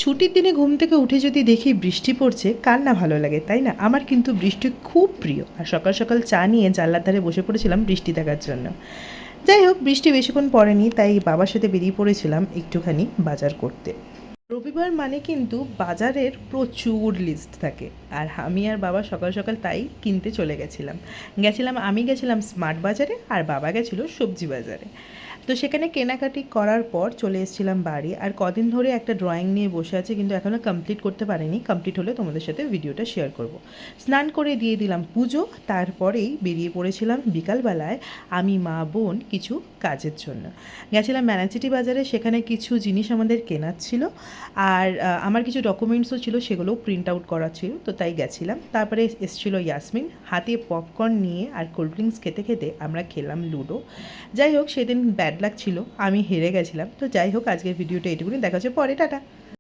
ছুটির দিনে ঘুম থেকে উঠে যদি দেখি বৃষ্টি পড়ছে কার না ভালো লাগে, তাই না? আমার কিন্তু বৃষ্টি খুব প্রিয়। আর সকাল সকাল চা নিয়ে জানলার ধারে বসে পড়েছিলাম বৃষ্টি দেখার জন্য। যাই হোক, বৃষ্টি বেশিক্ষণ পড়েনি, তাই বাবার সাথে বেরিয়ে পড়েছিলাম একটুখানি বাজার করতে। রবিবার মানে কিন্তু বাজারের প্রচুর লিস্ট থাকে। আর আমি আর বাবা সকাল সকাল তাই কিনতে চলে গেছিলাম। আমি গেছিলাম স্মার্ট বাজারে আর বাবা গেছিলো সবজি বাজারে। তো সেখানে কেনাকাটি করার পর চলে এসেছিলাম বাড়ি। আর কদিন ধরে একটা ড্রয়িং নিয়ে বসে আছে, কিন্তু এখনও কমপ্লিট করতে পারিনি। কমপ্লিট হলে তোমাদের সাথে ভিডিওটা শেয়ার করব। স্নান করে দিয়ে দিলাম পুজো, তারপরেই বেরিয়ে পড়েছিলাম বিকালবেলায় আমি মা বোন কিছু কাজের জন্য। গেছিলাম ম্যানাচিটি বাজারে, সেখানে কিছু জিনিস আমাদের কেনার ছিল। আর আমার কিছু ডকুমেন্টসও ছিল, সেগুলোও প্রিন্ট আউট করা ছিল, তো তাই গেছিলাম। তারপরে এসেছিলো ইয়াসমিন, হাতে পপকর্ন নিয়ে আর কোল্ড ড্রিঙ্কস খেতে খেতে আমরা খেলাম লুডো। যাই হোক, সেদিন ব্যাড লাক ছিল, আমি হেরে গেছিলাম। তো যাই হোক, আজকের ভিডিওটা এটুকুনি, দেখা হচ্ছে পরে, টাটা।